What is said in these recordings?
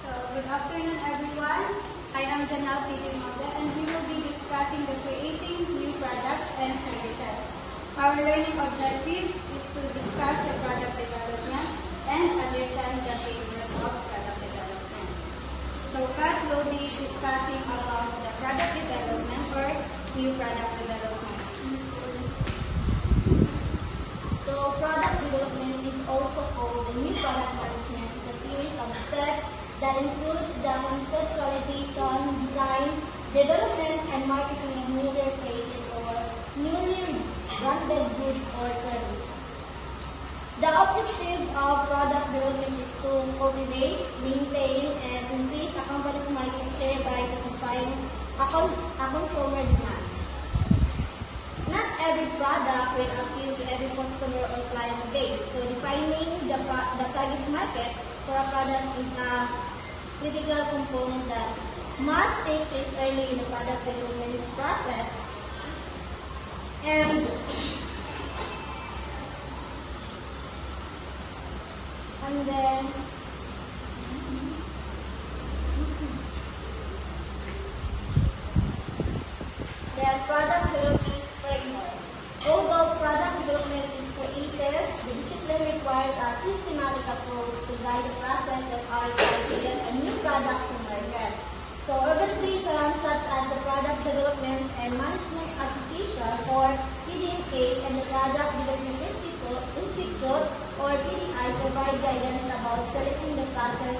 Good afternoon, everyone. I am Janelle Pitimote, and we will be discussing the creating new products and services. Our learning objectives is to discuss the product development and understand the framework of product development. So, Kat will be discussing about the product development or new product development. So, product development is also called the new product management. It's a series of steps that includes the conceptualization, design, development, and marketing of newly created or newly branded goods or services. The objective of product development is to cultivate, maintain, and increase a company's market share by satisfying a consumer demand. Not every product will appeal to every customer or client base, so defining the target market for a product is a critical component that must take place early in the product development process. And then product development framework. Although product development is creative, the discipline requires a systematic approach to guide the process that are required to get a new product to market. So organizations such as the Product Development and Management Association or PDMA and the Product Development Institute or PDI provide guidance about selecting the process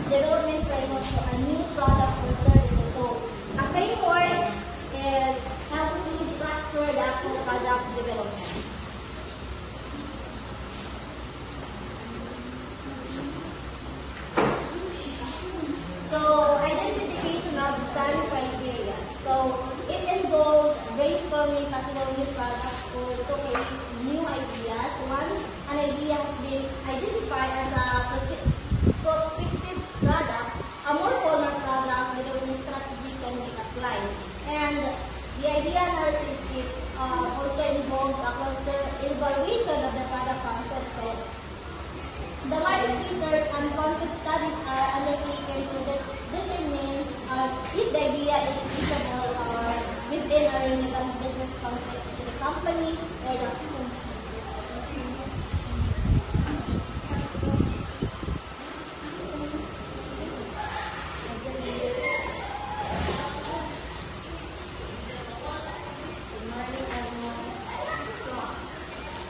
development framework for a new product or service. So a framework is helping to structure the actual product development. So, identification of design criteria. So, it involves brainstorming possible new products or to create new ideas. Once an idea has been identified as a prospective product, a more formal product development strategy can be applied. And the idea analysis also involves a closer evaluation of the product concept. So, the market research and concept studies are undertaken to determine if the idea is feasible or within a relevant business context to the company or the consumer.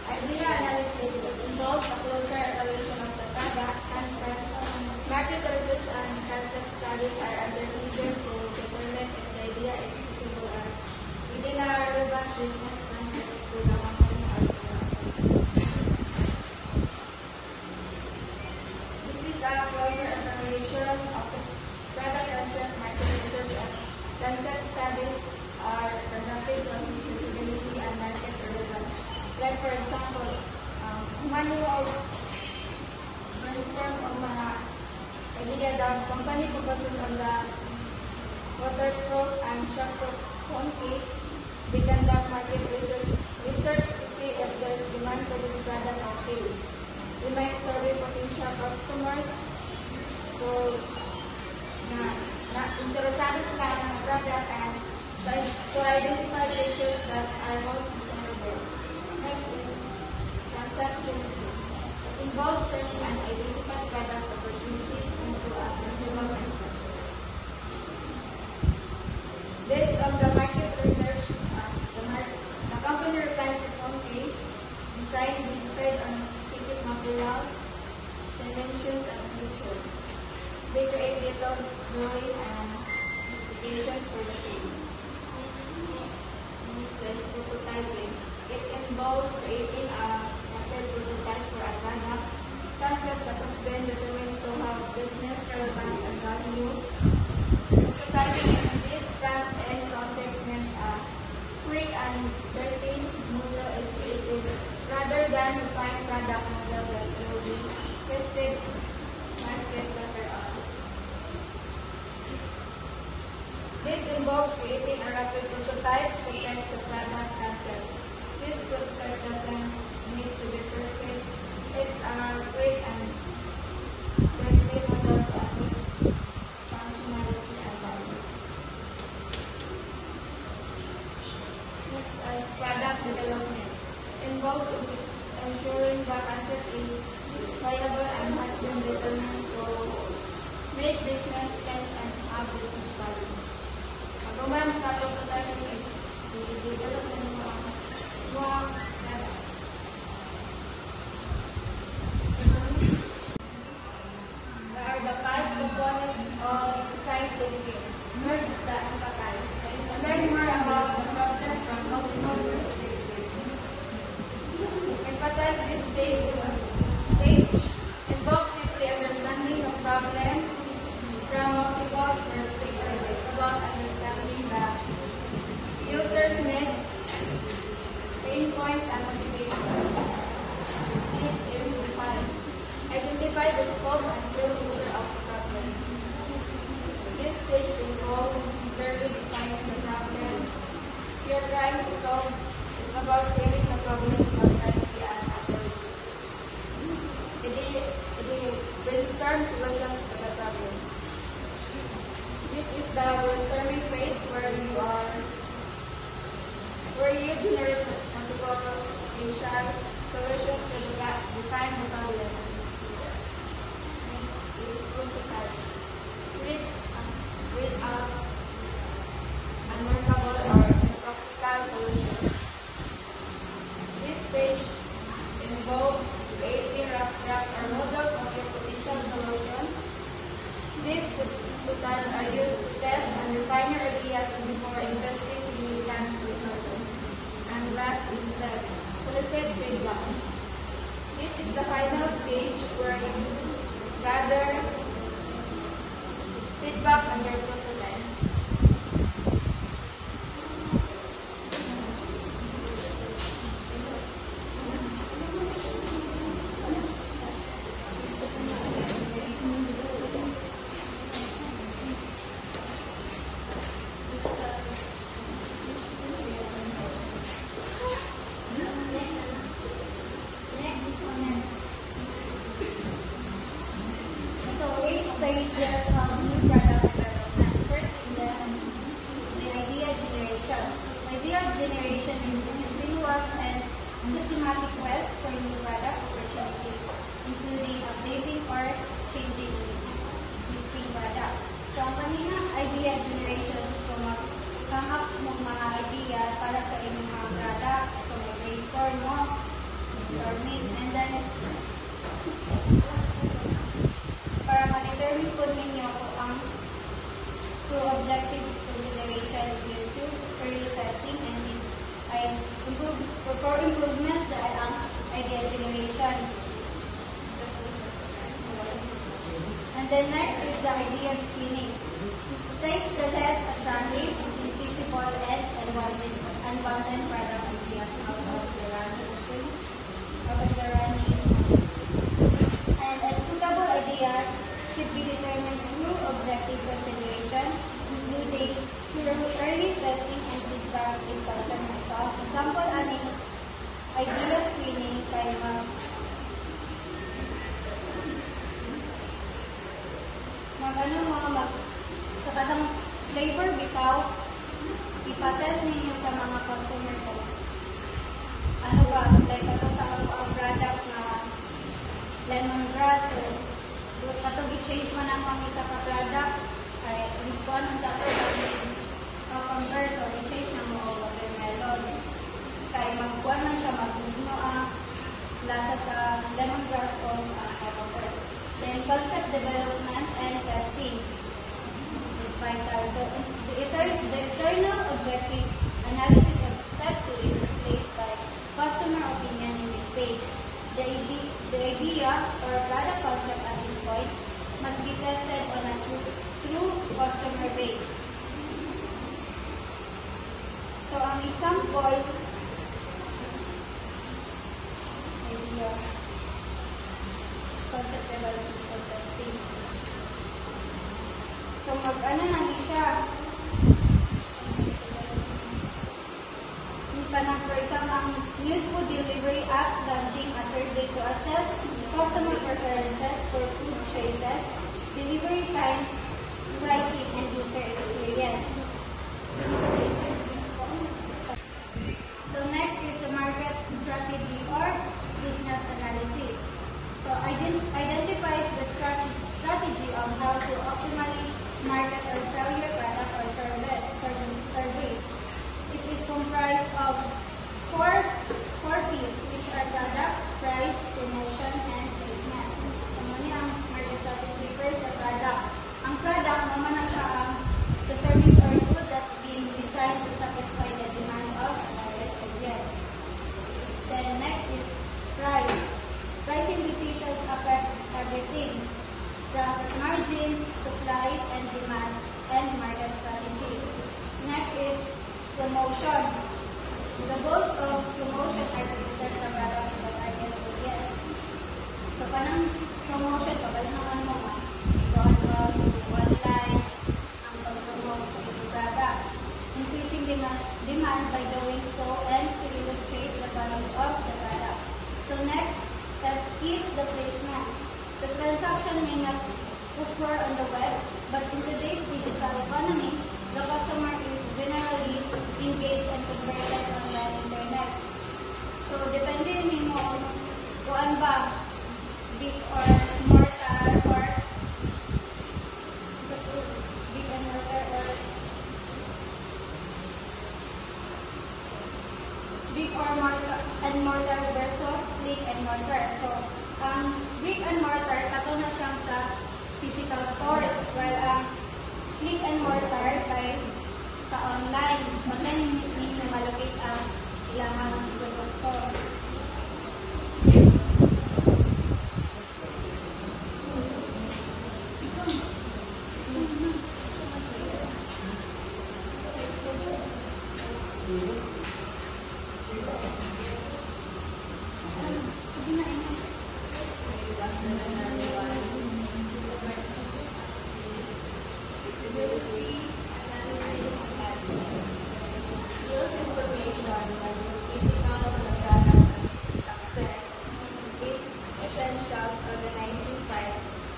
Idea analysis involves a closer evaluation of the product, concept, market research, and concept studies are undertaken to determine if the idea is feasible or within a relevant business context to the company or the consumer. This is a closer evaluation of the product concept, market research, and concept studies are conducted to assess feasibility and market relevance. Like for example, manual brainstorm of mga idea. The company focuses on the waterproof and shockproof phone case. They conduct market research to see if there's demand for this product or case. We might survey potential customers who na interesado sila ng product and to identify issues that are most desirable. Next is concept genesis. It involves turning an identified product's opportunity into a tangible concept. Based on the market research, the company refines the phone case, decide on specific materials, dimensions, and features. They create detailed drawing and specifications for the case. Next is prototyping. It involves creating a rapid prototype for a product concept that has been determined to have business relevance and value. Prototyping in this front-end context means a quick and dirty model is created rather than a fine product model that will be tested market later on. This involves creating a rapid prototype to test the product concept. This prototype doesn't need to be perfect. It's a quick and dirty model to assess make business sense, and have business value. Pagkuman sa prototyping is i-develop ng mga product. There are the 5 components of design thinking. First is the empathize. Learn more about the concept from multiple perspectives. Empathize this stage involves simply understanding the problem from multiple perspectives. It's about understanding the user's needs, pain points, and motivation. This is defined. Identify the scope and true nature of the problem. This stage involves clearly defining the problem you're trying to solve. It's about framing the problem concisely and accurately. Brainstorm solutions to the problem. This is the brainstorming phase where you generate multiple potential solutions to define the problem. Next is prototype. With unworkable or impractical solutions. This stage involves creating rough drafts or models of your potential solutions. These prototypes are used to test and refine your ideas before investing significant resources. And last is test. Solicit feedback. This is the final stage where you gather feedback on your prototypes. Stages of new product development. First is the idea generation. Idea generation is the continuous and systematic quest for new product opportunities, including updating or changing existing product. So, ang kanina idea generation, so come up mo mga idea para sa inyong mga product. So, brainstorm mo, brainstorming, and then para ma-determine po ninyo kung ang true objective to generation will do early testing and for improvements dahil ang idea generation. And then next is the idea screening. Takes the less attractive, infeasible, and unwanted product ideas out of the running. And suitable ideas should be determined through objective consideration, including early testing and feedback in customer stock. Example, aning idea screening kay sa kadang flavor bitaw, ipatest ninyo sa mga customer ko. Ano ba, like ito sa ang product na lemongrass, so katong i-change man ang isa ka product, ay kuan man sa product cucumber, so i-change na mo ang watermelon. Kaya magkuan man siya, mag-no ang lasa sa lemongrass o cucumber. Then concept development and testing is vital. The internal objective analysis of step 2 is replaced by customer opinion in this stage. The idea or product concept at this point must be tested on a true customer base. So, ang example, idea, concept development or testing. So, mag-ano na siya. For example, ang new food delivery app launching a survey to assess customer preferences for food choices, delivery times, pricing, and user experience. So next is the market strategy or business analysis. So identifies the strategy on how to market or sell your product or service. It is comprised of four P's, which are product, price, promotion, and placement. So, muna ang market strategy first sa product. Ang product, naman na siya ang the service or good that's being designed to satisfy the demand of a target audience. Then next is price. Pricing decisions affect everything from margins, supplies, and demand, and market strategy. Next is promotion. The goals of promotion are to set the product to the target audience. So, kanang promotion, pagalihan mo nga, ikaw online, ang pag-promote sa iyong product. Increasing demand by doing so and to illustrate the value of the product. So next is the placement. The transaction may not occur on the web, but in today's digital economy, the customer is generally engaged and converted on the internet. So depende nimo kung ba brick or mortar or brick and mortar or brick or mortar versus click and mortar. So, ang brick and mortar, kato na siyang sa physical stores, while ang click and mortar kay sa online. Online ninyo malocate ang ilang produkto.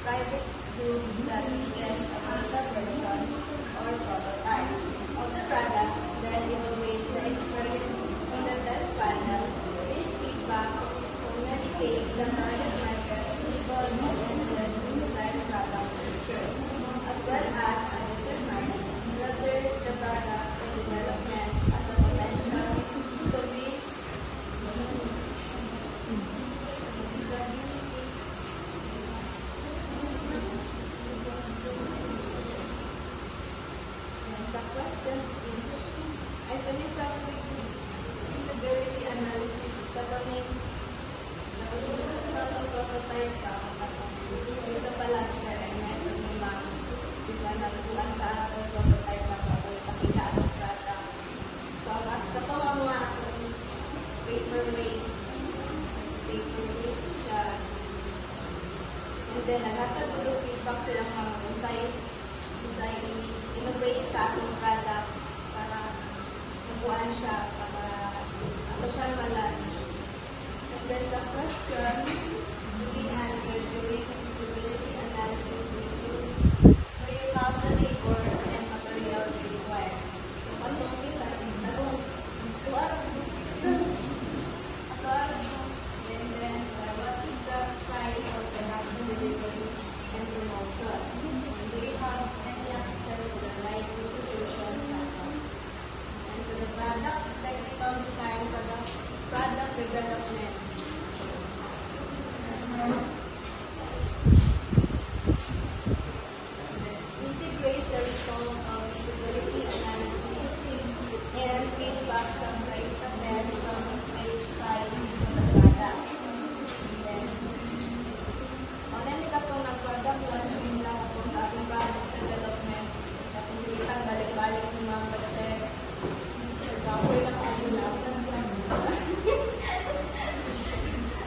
Private groups that begin a concept version or prototype of the product, then evaluate the experience in the test panel. This feedback communicates the target market level of interest in desired product features, as well as determine whether the product or development has the potential to meet the questions is isolated feasibility analysis kataming sa prototype ka ito pala sir ay nasa limang bigla na tulang ka ang prototype na ka o pakita ang product. So ang katawa mo ako is paper waste siya, and then nagkatulog feedback silang mga design innovate sa ating product para mabuhan siya, para ako siya malami. And then the question to be answered during feasibility analysis include, do you have the labor and materials required? So, ano kita is tuwar. And then, what is the price of the delivery and promotion? Do you have any access to the right distribution channels? And so the product technical design for the product development. Integrate the result of feasibility analysis and feedback from the test from stage 5 to the product. Then kita po ng product launching lang po sa ating product development. Tapos silitang balik-balik ng mga pa-check. Nag-cover na kami natin.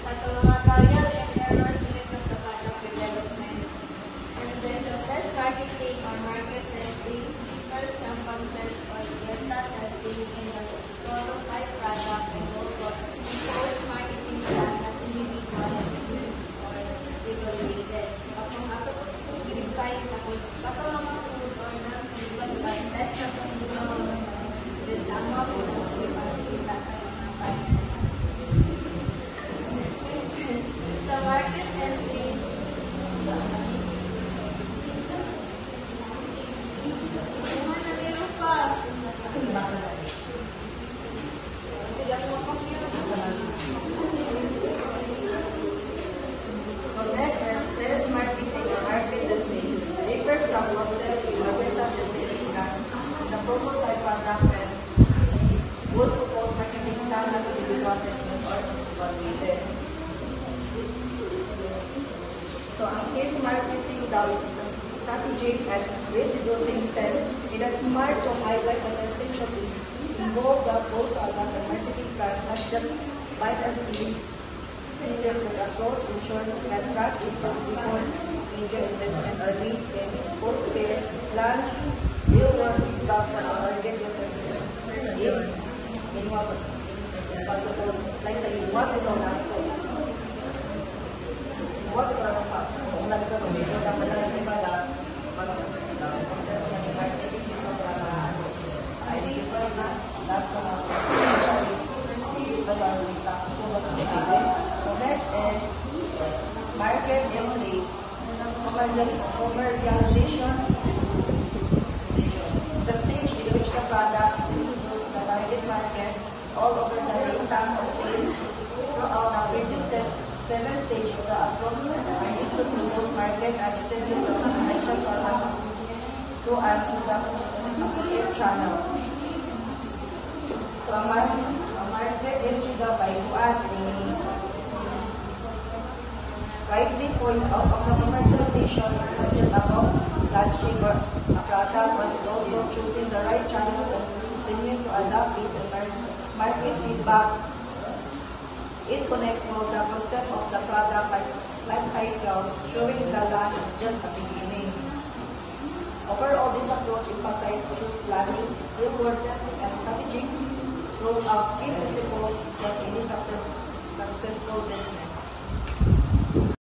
At mga trial and errors related sa product development. And then the test marketing or market testing differs from concept or beta testing in the prototype product and also post-marketing plan at individual business or evaluated. Kapag ato po i-define tapos baka mga food or na-evaluate test na po ninyo din sama po na ipakita sa mga partner. The market entry So next is sales marketing or market testing. Makers from concept to market testing as the prototype product and would propose marketing channels to be processed or evaluated. So ang case marketing daw is a strategic and risk-reducing step. It is smart to highlight the testing should involve the whole product and marketing plan, not just bite and piece. This is the approach ensures that track is before major investment are made in both fair, plan, real-world feedback for our target user. If anyone like sa iyo, what ito na ito? What ito na sa kung nagka ito, medyo dapat na rin ba na marketing ito para identify na lahat ng so next is market emulate, commercialization, the stage in which the product introduces the target market all over the data obtained throughout the previous seven stages of the approach are used to propose market and distribute the potential product to and to the appropriate channel. So, ang market entry daw by kuan rightly point out of the commercialization is not just about launching or a product, but it's also choosing the right channel and continue to adapt based on market feedback. It connects both the concept of the product life cycle, showing the launch is just a beginning. Overall, this approach emphasizes truth planning, real-world testing, and strategic roll-out key principles that any successful business.